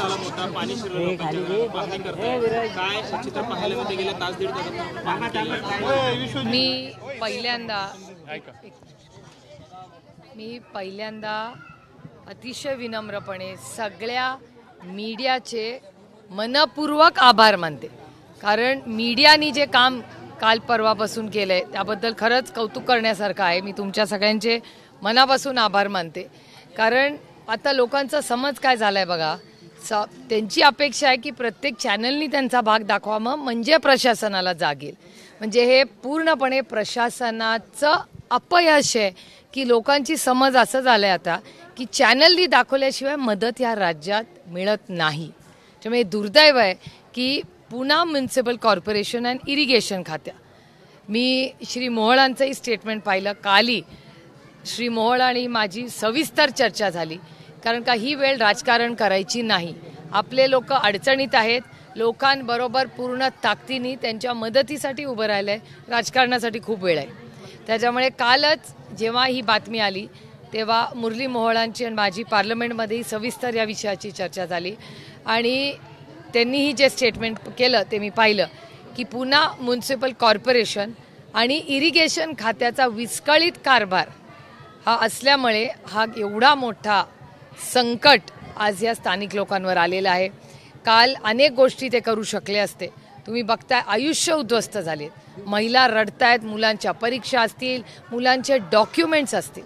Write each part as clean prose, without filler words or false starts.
झाला मोठा पाणी शिरलं पाहणी करताय काय चित्र पाहायला मिळते गेल्या तास दीड तासात मी पहिल्यांदा अतिशय विनम्रपणे सगळ्या मीडियाचे मनपूर्वक आभार मानते, कारण मीडियानी जे काम काल परवापासून केलंय त्याबद्दल खरंच कौतुक करण्यासारखं आहे. मी तुमच्या सगळ्यांचे मनापासून आभार मानते, कारण आता लोकांचा समज काय झालाय बघा. त्यांची अपेक्षा आहे की प्रत्येक चॅनलनी त्यांचा भाग दाखवावा, म्हणजे प्रशासनाला जागेल. म्हणजे हे पूर्णपणे प्रशासनाचं अपयश आहे की लोकांची समज असं झालंय आता की चॅनलनी दाखवल्याशिवाय मदत या राज्यात मिळत नाही. त्यामुळे दुर्दैव आहे की Pune municipal corporation and irrigation खात्या, मी श्री मोहोळांचंही स्टेटमेंट पाहिलं कालही. श्री मोहोळ आणि माझी सविस्तर चर्चा झाली, कारण का ही वेळ राजकारण करायची नाही. आपले लोक अडचणीत आहेत, लोकांबरोबर पूर्ण ताकदीने त्यांच्या मदतीसाठी उभं राहिलं आहे. राजकारणासाठी खूप वेळ आहे. त्याच्यामुळे कालच जेव्हा ही बातमी आली तेव्हा मुरली मोहोळांची आणि माझी पार्लमेंटमध्येही सविस्तर या विषयाची चर्चा झाली आणि त्यांनीही जे स्टेटमेंट केलं ते मी पाहिलं की पुणे म्युनिसिपल कॉर्पोरेशन आणि इरिगेशन खात्याचा विस्कळीत कारभार हा असल्यामुळे हा एवढा मोठा संकट आज या स्थानिक लोकांवर आलेला आहे. काल अनेक गोष्टी ते करू शकले असते. तुम्ही बघताय आयुष्य उद्ध्वस्त झाले, महिला रडतायत, मुलांच्या परीक्षा असतील, मुलांचे डॉक्युमेंट्स असतील.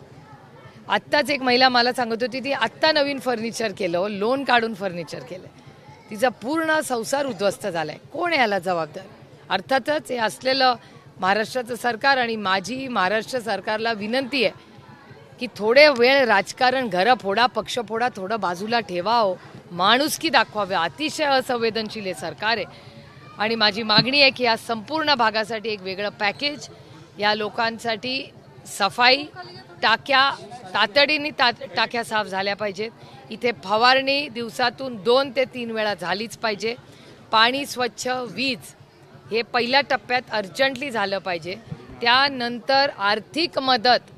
आत्ताच एक महिला मला सांगत होती ती आत्ता नवीन फर्निचर केलं, लोन काढून फर्निचर केलं, तिचा पूर्ण संसार उद्ध्वस्त झालाय. कोण याला जबाबदार? अर्थातच हे असलेलं महाराष्ट्राचं सरकार. आणि माझी महाराष्ट्र सरकारला विनंती आहे की थोडे वेळ राजकारण, घरं फोडा, पक्ष फोडा, थोडं बाजूला ठेवा, माणुसकी दाखवावे. अतिशय असंवेदनशील हे सरकार आहे आणि माझी मागणी आहे की या संपूर्ण भागासाठी एक वेगळं पॅकेज, या लोकांसाठी सफाई टाक्या तातडीने टाक्या साफ झाल्या पाहिजेत. इथे फवारणी दिवसातून 2 ते 3 वेळा झालीच पाहिजे. पाणी स्वच्छ, वीज हे पहिल्या टप्प्यात अर्जंटली झालं पाहिजे. त्यानंतर आर्थिक मदत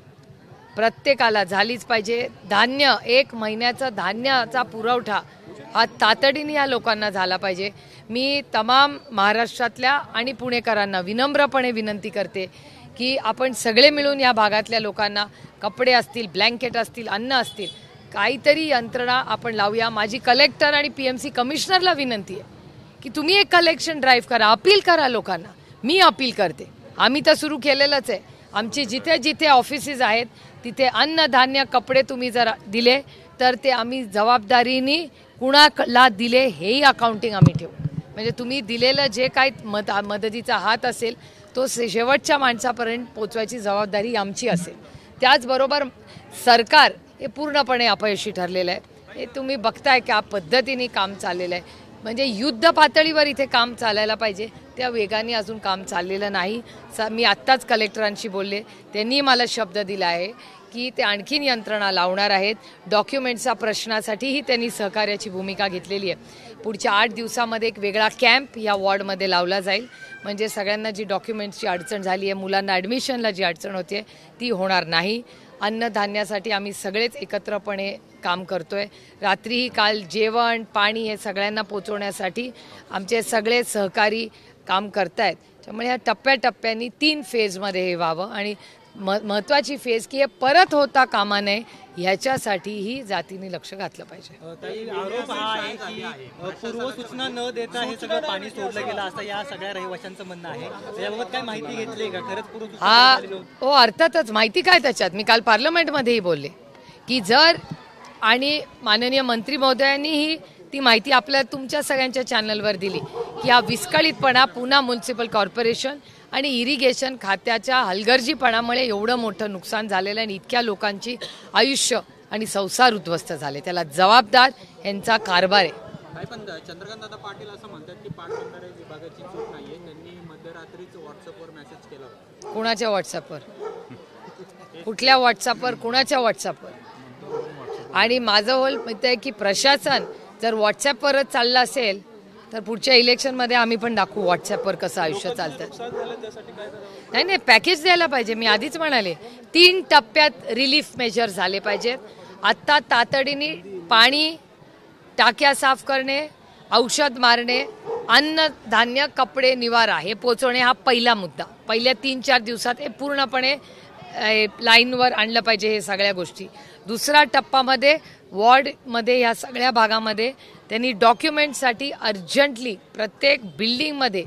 प्रत्येकाला झालीच पाहिजे. धान्य, 1 महिन्याचा धान्याचा पुरवठा हा तातडीने या लोकांना झाला पाहिजे. मी तमाम महाराष्ट्रातल्या आणि पुणेकरांना विनम्रपणे विनंती करते की आपण सगळे मिळून या भागातल्या लोकांना कपडे असतील, ब्लँकेट असतील, अन्न असतील, काहीतरी यंत्रणा आपण लावूया. माझी कलेक्टर आणि PMC कमिशनरला विनंती आहे की तुम्ही एक कलेक्शन ड्राईव्ह करा, अपील करा लोकांना. मी अपील करते, आम्ही तर सुरू केलेलंच आहे. आमची जिथे जिथे ऑफिसेस आहेत तिथे अन्न, धान्य, कपडे तुम्ही जर दिले तर ते आम्ही जबाबदारीने कुणाला दिले हेही अकाउंटिंग आम्ही ठेवू. म्हणजे तुम्ही दिलेलं जे काही मदतीचा हात असेल तो शेवटच्या माणसापर्यंत पोचवायची जबाबदारी आमची असेल. त्याचबरोबर सरकार हे पूर्णपणे अपयशी ठरलेलं आहे. हे तुम्ही बघताय की पद्धतीने काम चाललेलं आहे. म्हणजे युद्ध पातळीवर इथे काम चालायला पाहिजे, त्या वेगाने अजून काम चाललेलं नाही. मी आत्ताच कलेक्टरांशी बोलले, त्यांनी मला शब्द दिला आहे की ते आणखीन यंत्रणा लावणार आहेत. डॉक्युमेंट्सच्या प्रश्नासाठीही त्यांनी सहकार्याची भूमिका घेतलेली आहे. पुढच्या 8 दिवसामध्ये एक वेगळा कॅम्प या वॉर्डमध्ये लावला जाईल, म्हणजे सगळ्यांना जी डॉक्युमेंट्सची अडचण झाली आहे, मुलांना ॲडमिशनला जी अडचण होते ती होणार नाही. अन्नधान्यासाठी आम्ही सगळेच एकत्रपणे काम करतोय. रात्रीही काल जेवण, पाणी हे सगळ्यांना पोचवण्यासाठी आमचे सगळे सहकारी काम करतायत. त्यामुळे ह्या टप्प्याटप्प्यांनी 3 फेजमध्ये हे व्हावं आणि महत्त्वाची फेज की हे परत होता कामा नये ह्याच्यासाठीही जातीने लक्ष घातलं पाहिजे. आरोप हा आहे की पूर्वसूचना न देता हे सगळं पाणी सोडलं गेलं असं या सगळ्या रहिवाशांचं म्हणणं आहे. याबाबत काय माहिती घेतली का? खरंच पूर्वसूचना? हो, अर्थातच माहिती काय त्याच्यात. मी काल पार्लमेंटमध्येही बोलले की जर, आणि माननीय मंत्री महोदयांनीही ती माहिती आपल्या तुमच्या सगळ्यांच्या चॅनलवर दिली की हा विस्कळीतपणा पुणे म्युनिसिपल कॉर्पोरेशन आणि इरिगेशन खात्याच्या हलगर्जीपणामुळे एवढं मोठं नुकसान झालेलं आहे आणि इतक्या लोकांची आयुष्य आणि संसार उद्ध्वस्त झाले. त्याला जबाबदार यांचा कारभार आहे. पण चंद्रकांत दादा पाटील असं म्हणतात की पाटबंधारे विभागाची चूक नाहीये, त्यांनी मध्यरात्रीच व्हॉट्सअपवर मेसेज केला. कुणाच्या व्हॉट्सअपवर? कुठल्या व्हॉट्सअपवर? कुणाच्या व्हॉट्सअपवर? आणि माझं मत आहे की प्रशासन जर व्हॉट्सअपवरच चाललं असेल तर पुढच्या इलेक्शनमध्ये आम्ही पण दाखवू व्हॉट्सअपवर कसं आयुष्य चालतं. नाही, पॅकेज द्यायला पाहिजे. मी आधीच म्हणाले 3 टप्प्यात रिलीफ मेजर झाले पाहिजेत. आत्ता तातडीने पाणी, टाक्या साफ करणे, औषध मारणे, अन्न धान्य कपडे निवारा हे पोचवणे हा पहिला मुद्दा. पहिल्या 3-4 दिवसात हे पूर्णपणे लाईनवर आणलं पाहिजे हे सगळ्या गोष्टी. दुसरा टप्पामध्ये वॉर्डमध्ये या सगळ्या भागामध्ये त्यांनी डॉक्युमेंटसाठी अर्जंटली प्रत्येक बिल्डिंगमध्ये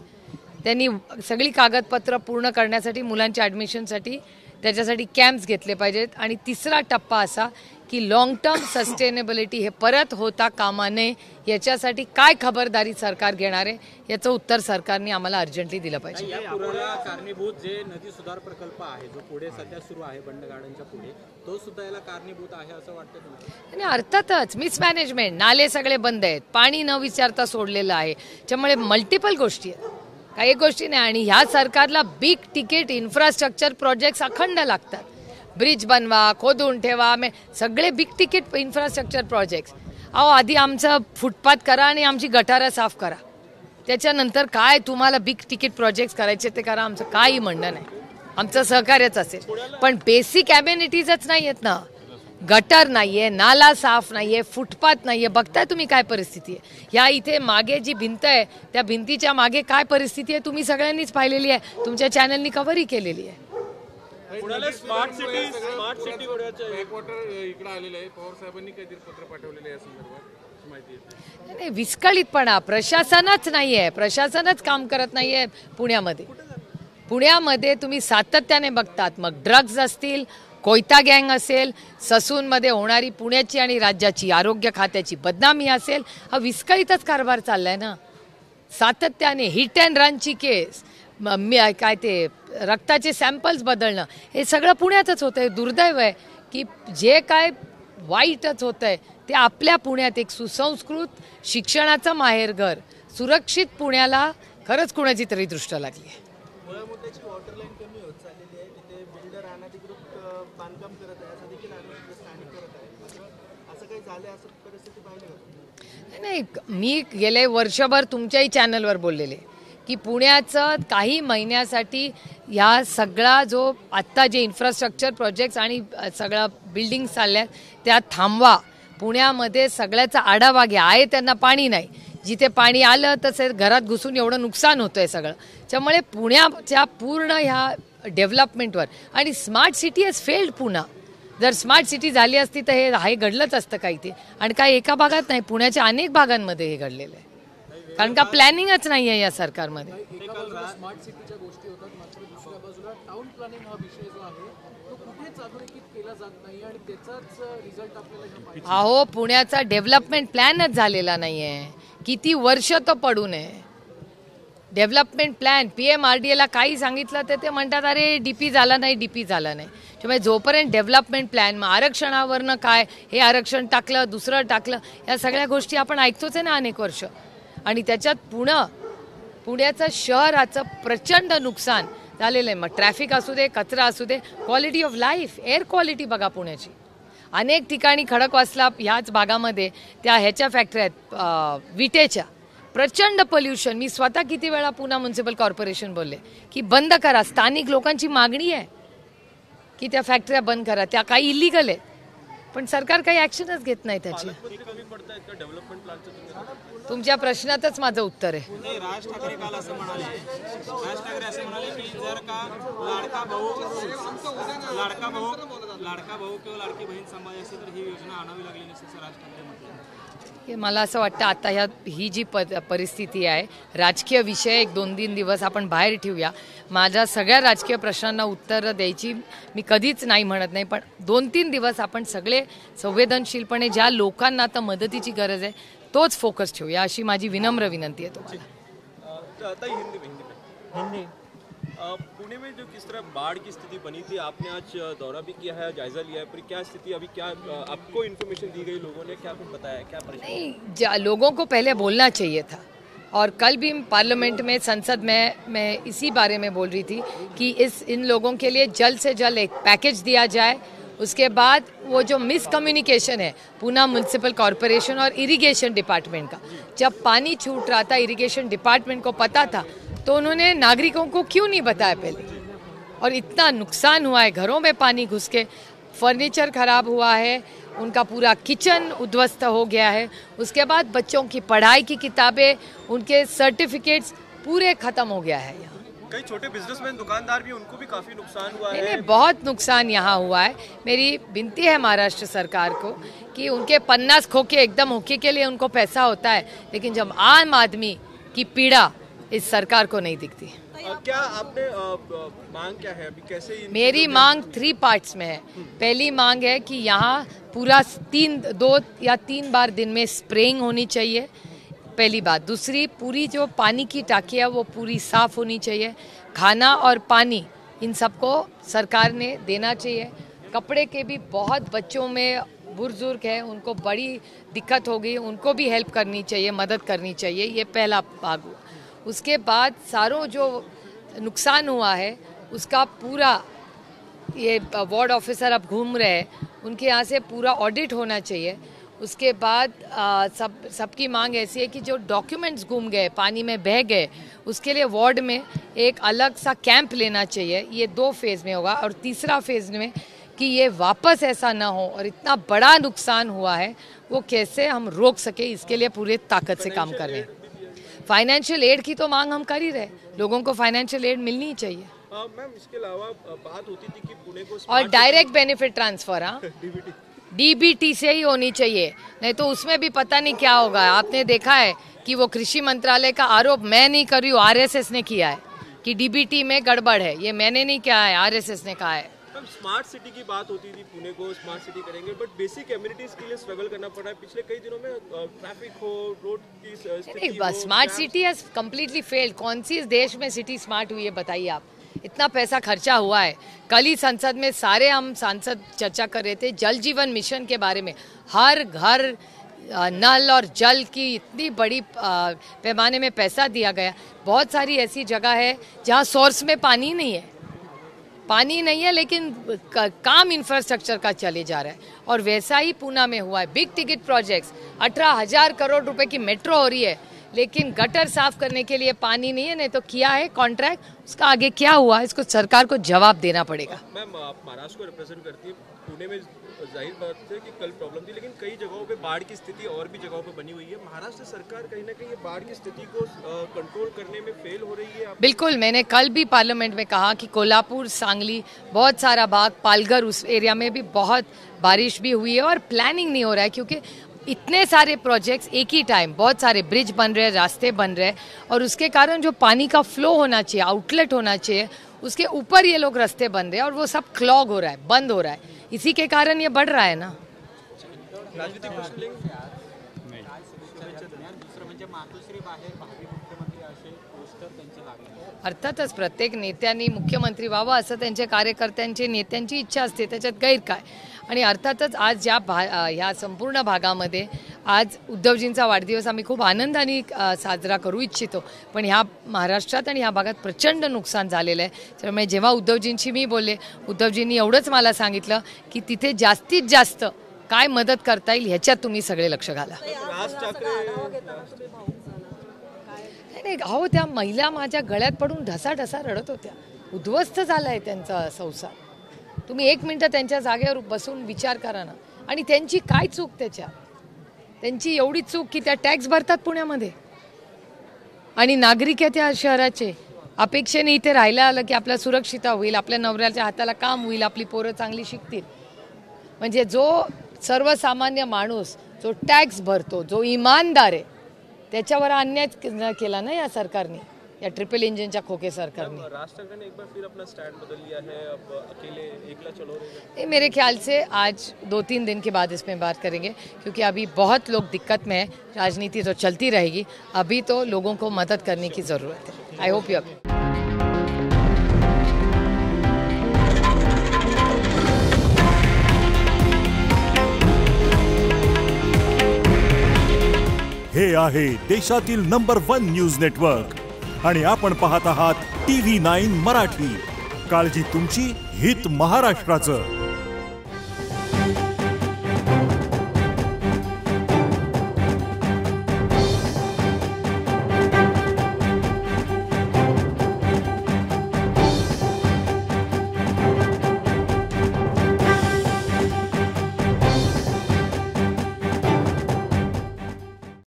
त्यांनी सगळी कागदपत्र पूर्ण करण्यासाठी मुलांच्या ॲडमिशनसाठी त्याच्यासाठी कॅम्प्स घेतले पाहिजेत. आणि तिसरा टप्पा असा की लॉंग टर्म सस्टेनेबिलिटी हे परत होता कामा नये याच्यासाठी काय खबरदारी सरकार घेणार आहे याचं उत्तर सरकारने आम्हाला अर्जंटली दिलं पाहिजे. या पुराला कारणीभूत जे नदी सुधार प्रकल्प आहे जो पुढे सध्या सुरू आहे बंड गार्डनच्या पुढे, तो सुद्धा याला कारणीभूत आहे असं वाटतं तुम्हाला? आणि अर्थातच मिसमॅनेजमेंट, नाले सगळे बंद आहेत, पाणी न विचारता सोडलेलं आहे, त्यामुळे मल्टिपल गोष्टी आहेत, काही एक गोष्टी नाही. आणि ह्या सरकारला बिग तिकीट इन्फ्रास्ट्रक्चर प्रोजेक्ट्स अखंड लागतात. ब्रिज बनवा, खोदून ठेवा, सगळे बिग तिकीट इन्फ्रास्ट्रक्चर प्रोजेक्ट्स. अहो आधी आमचं फुटपाथ करा आणि आमची गटारं साफ करा, त्याच्यानंतर काय तुम्हाला बिग तिकीट प्रोजेक्ट्स करायचे ते करा, आमचं काही म्हणणं नाही, आमचं सहकार्यच असेल. पण बेसिक ॲम्युनिटीजच नाही आहेत ना, गटर नाहीये, नाला साफ नाहीये, फुटपाथ नाहीये. बघताय तुम्ही काय परिस्थिती आहे. या इथे मागे जी भिंत आहे त्या भिंतीच्या मागे काय परिस्थिती आहे तुम्ही सगळ्यांनीच पाहिलेली आहे, तुमच्या चॅनलनी कव्हरही केलेली आहे. पुण्याला स्मार्ट सिटी वॉटर इकडे आलेलं आहे. पवार साहेबांनी काहीतरी पत्र पाठवलेलं आहे या संदर्भात माहिती आहे? नाही, विस्कळीतपणा, प्रशासनच नाहीये, प्रशासनच काम करत नाहीये पुण्यामध्ये. पुण्यामध्ये तुम्ही सातत्याने बघतात, मग ड्रग्ज असतील, कोयता गँग असेल, ससूनमध्ये होणारी पुण्याची आणि राज्याची आरोग्य खात्याची बदनामी असेल, हा विस्कळीतच कारभार चाललाय ना. सातत्याने हिट अँड रनची केस, काय ते रक्ताचे सॅम्पल्स बदलणं, हे सगळं पुण्यातच होतं आहे. दुर्दैव आहे की जे काय वाईटच होतं आहे ते आपल्या पुण्यात एक सुसंस्कृत शिक्षणाचं माहेरघर, सुरक्षित पुण्याला खरंच कुणाची तरी दृष्ट लागली आहे. वॉटरलाईन कमी होत चाललेली आहे, तिथे बिल्डर अनधिकृत बांधकाम करत आहे असं देखील स्थानिक करत आहे. असं काही झालं असं परिस्थिती पाहिली का? नाही, मी गेले वर्षभर तुमच्याही चॅनलवर बोललेले की पुण्याचं काही महिन्यासाठी ह्या सगळा जो आत्ता जे इन्फ्रास्ट्रक्चर प्रोजेक्ट्स आणि सगळ्या बिल्डिंग चालल्या त्या थांबवा. पुण्यामध्ये सगळ्याचा आढावा घ्या. आहे त्यांना पाणी नाही, जिथे पाणी आलं तसं घरात घुसून एवढं नुकसान होतं आहे सगळं. त्यामुळे पुण्याच्या पूर्ण ह्या डेव्हलपमेंटवर आणि smart city has failed Poona. जर स्मार्ट सिटी झाली असती तर हे घडलंच असतं काही ते, आणि काही एका भागात नाही, पुण्याच्या अनेक भागांमध्ये हे घडलेलं आहे. कारण का प्लॅनिंगच नाही आहे या सरकारमध्ये. स्मार्ट सिटीच्या गोष्टी होतात, मात्र दुसऱ्या बाजूला टाउन प्लॅनिंग हा विषय जो आहे तो कुठेच अधोरेखित केला जात नाही आणि त्याचाच रिझल्ट आपल्याला अहो पुण्याचा डेव्हलपमेंट प्लॅनच झालेला नाही आहे. किती वर्ष तो पडून आहे डेव्हलपमेंट प्लॅन. PMRDAला काही सांगितलं तर ते म्हणतात अरे DP झाला नाही, DP झाला नाही. त्यामुळे जोपर्यंत डेव्हलपमेंट प्लॅन, मग आरक्षणावरनं काय, हे आरक्षण टाकलं, दुसरं टाकलं, या सगळ्या गोष्टी आपण ऐकतोच आहे ना अनेक वर्ष. आणि त्याच्यात पुण्याचं शहराचं प्रचंड नुकसान झालेलं आहे. मग ट्रॅफिक असू दे, कचरा असू दे, quality of life, air quality बघा पुण्याची. अनेक ठिकाणी खडकवासला ह्याच भागामध्ये त्या ह्याच्या फॅक्टऱ्या आहेत विटेच्या, प्रचंड पोल्युशन. मी स्वतः किती वेळा पुणे म्युन्सिपल कॉर्पोरेशन बोलले की बंद करा. स्थानिक लोकांची मागणी आहे की त्या फॅक्टऱ्या बंद करा, त्या काही इलिगल आहेत, पण सरकार काही ॲक्शनच घेत नाही त्याची. तुमच्या प्रश्नातच माझं उत्तर आहे. नाही, राज ठाकरे काल असं म्हणाले, राज ठाकरे असं म्हणाले की जर का लाडका भाऊ किंवा लाडकी बहीण सांभाळली असेल तर ही योजना आणावी लागली नसेल असं राज ठाकरे म्हटलं. मला असं वाटतं आता ही जी परिस्थिती आहे, राजकीय विषय 1-2 दिवस आपण बाहेर ठेवूया. माझ्या सगळ्या राजकीय प्रश्नांना उत्तरं द्यायची मी कधीच नाही म्हणत नाही, पण 2-3 दिवस आपण सगळे संवेदनशीलपणे ज्या लोकांना आता मदतीची गरज आहे तोच फोकस ठेवूया, अशी माझी विनम्र विनंती आहे तुम्हाला. हिंदी पुणे में जो किस तरह बाढ़ की स्थिति बनी थी, आपने आज दौरा भी किया है, जायजा लिया है, पर क्या स्थिति अभी, क्या आपको इन्फॉर्मेशन दी गई, लोगों ने क्या कुछ बताया, क्या नहीं, लोगों को पहले बोलना चाहिए था. और कल भी पार्लियामेंट में, संसद में मैं इसी बारे में बोल रही थी कि इन लोगों के लिए जल्द से जल्द एक पैकेज दिया जाए. उसके बाद वो जो मिसकम्युनिकेशन है पुणे म्युनिसिपल कॉर्पोरेशन और इरिगेशन डिपार्टमेंट का, जब पानी छूट रहा था इरिगेशन डिपार्टमेंट को पता था तो उन्होंने नागरिकों को क्यों नहीं बताया पहले. और इतना नुकसान हुआ है, घरों में पानी घुस के फर्नीचर खराब हुआ है उनका पूरा किचन उद्ध्वस्त हो गया है। उसके बाद बच्चों की पढ़ाई की किताबें, उनके सर्टिफिकेट्स पूरे ख़त्म हो गया है यहाँ। कई छोटे बिजनेसमैन दुकानदार भी, उनको भी काफी नुकसान हुआ है। नहीं, बहुत नुकसान यहाँ हुआ है। मेरी विनती है महाराष्ट्र सरकार को कि उनके 50 खोखे एकदम होके के लिए उनको पैसा होता है, लेकिन जब आम आदमी की पीड़ा इस सरकार को नहीं दिखती। क्या आपने मांग क्या है अभी, कैसे मेरी मांग 3 पार्ट्स में है। पहली मांग है कि यहाँ पूरा 2 या 3 बार दिन में स्प्रेइंग होनी चाहिए, पहली बात। दूसरी, पूरी जो पानी की टाकी है वो पूरी साफ होनी चाहिए। खाना और पानी इन सबको सरकार ने देना चाहिए। कपड़े के भी बहुत बच्चों में बुजुर्ग है, उनको बड़ी दिक्कत होगी, उनको भी हेल्प करनी चाहिए, मदद करनी चाहिए। ये पहला भाग हुआ। उसके बाद सारों जो नुकसान हुआ है उसका पूरा, ये वार्ड ऑफिसर अब घूम रहे हैं, उनके यहाँ से पूरा ऑडिट होना चाहिए। उसके बाद सबकी मांग ऐसी है कि जो डॉक्यूमेंट्स गुम गए, पानी में बह गए, उसके लिए वार्ड में एक अलग सा कैंप लेना चाहिए। ये 2 फेज़ में होगा। और तीसरा फेज़ में कि ये वापस ऐसा ना हो और इतना बड़ा नुकसान हुआ है वो कैसे हम रोक सके, इसके लिए पूरे ताकत से काम कर रहे हैं। फाइनेंशियल एड की तो मांग हम कर ही रहे, लोगों को फाइनेंशियल एड मिलनी ही चाहिए। मैम, इसके अलावा बात होती थी कि पुणे को और डायरेक्ट बेनिफिट ट्रांसफर, हाँ, डीबीटी से ही होनी चाहिए, नहीं तो उसमें भी पता नहीं क्या होगा। आपने देखा है कि वो कृषि मंत्रालय का आरोप मैं नहीं कर रही हूँ, आरएसएस ने किया है कि डीबीटी में गड़बड़ है। ये मैंने नहीं किया है, आरएसएस ने कहा है। स्मार्ट सिटी की बात होती थी, पुणे को स्मार्ट सिटी करेंगे, बट बेसिक एमिनिटीज के लिए स्ट्रगल करना पड़ रहा है। पिछले कई दिनों में ट्रैफिक हो, रोड की स्थिति नहीं, बस smart city has completely failed. कौन सी इस देश में सिटी स्मार्ट हुई है बताइए आप? इतना पैसा खर्चा हुआ है। कल ही संसद में सारे हम सांसद चर्चा कर रहे थे जल जीवन मिशन के बारे में। हर घर नल और जल की इतनी बड़ी पैमाने में पैसा दिया गया। बहुत सारी ऐसी जगह है जहाँ सोर्स में पानी नहीं है, लेकिन काम इंफ्रास्ट्रक्चर का चले जा रहा है। और वैसा ही पूना में हुआ है। बिग टिकट प्रोजेक्ट्स, 18,000 करोड़ रुपए की मेट्रो हो रही है, लेकिन गटर साफ करने के लिए पानी नहीं है। नहीं तो किया है कॉन्ट्रैक्ट, उसका आगे क्या हुआ, इसको सरकार को जवाब देना पड़ेगा। मैम, आप महाराष्ट्र को रिप्रेजेंट करती है। पुणे में जाहिर बात है कि कल प्रॉब्लम थी, लेकिन कई जगहों पे बाढ़ की स्थिति और भी जगहों पे बनी हुई है। महाराष्ट्र सरकार कहीं ना कहीं बाढ़ की स्थिति को कंट्रोल करने में फेल हो रही है। बिल्कुल, मैंने कल भी पार्लियामेंट में कहा कि कोल्हापुर, सांगली, बहुत सारा भाग, पालघर, उस एरिया में भी बहुत बारिश भी हुई है और प्लानिंग नहीं हो रहा है, क्योंकि इतने सारे प्रोजेक्ट्स एक ही टाइम, बहुत सारे ब्रिज बन रहे हैं, रास्ते बन रहे हैं, और उसके कारण जो पानी का फ्लो होना चाहिए, आउटलेट होना चाहिए, उसके ऊपर ये लोग रास्ते बन रहे हैं और वो सब क्लॉग हो रहा है, बंद हो रहा है। इसी के कारण ये बढ़ रहा है ना। अर्थातच प्रत्येक नेत्यांनी मुख्यमंत्री व्हावा असं त्यांच्या कार्यकर्त्यांची, नेत्यांची इच्छा असते, त्याच्यात गैर काय। आणि अर्थातच आज ह्या संपूर्ण भागामध्ये आज उद्धवजींचा वाढदिवस आम्ही खूप आनंदाने साजरा करू इच्छितो, पण ह्या महाराष्ट्रात आणि ह्या भागात प्रचंड नुकसान झालेलं आहे। त्यामुळे जेव्हा उद्धवजींशी मी बोलले, उद्धवजींनी एवढंच मला सांगितलं की तिथे जास्तीत जास्त काय मदत करता येईल ह्याच्यात तुम्ही सगळे लक्ष घाला। नाही, अहो, त्या महिला माझ्या गळ्यात पडून ढसाढसा रडत होत्या। उद्ध्वस्त झालाय त्यांचा संसार। तुम्ही 1 मिनिट त्यांच्या जागेवर बसून विचार करा ना। आणि त्यांची काय चूक त्याच्यात? त्यांची एवढी चूक की त्या टॅक्स भरतात पुण्यामध्ये आणि नागरिक आहे त्या शहराचे, अपेक्षेने इथे राहायला आलं की आपल्या सुरक्षितता होईल, आपल्या नवऱ्याच्या हाताला काम होईल, आपली पोरं चांगली शिकतील। म्हणजे जो सर्वसामान्य माणूस जो टॅक्स भरतो, जो इमानदार आहे, त्याच्यावर अन्याय केला ना या सरकारने, या ट्रिपल इंजनच्या खोके सरकारने। राज ठाकरे ने एक बार फिर अपना स्टैंड बदल लिया है, अब अकेले एकला चलो रहे हैं। मेरे ख्याल से आज 2-3 दिन के बाद इसमें बात करेंगे, क्योंकि अभी बहुत लोग दिक्कत में है। राजनीति तो चलती रहेगी, अभी तो लोगों को मदद करने की ज़रूरत है। I hope you. हे आहे देशातील नंबर 1 न्यूज नेटवर्क आणि आपण पाहत आहात TV9 मराठी। काळजी तुमची, हित महाराष्ट्राचं।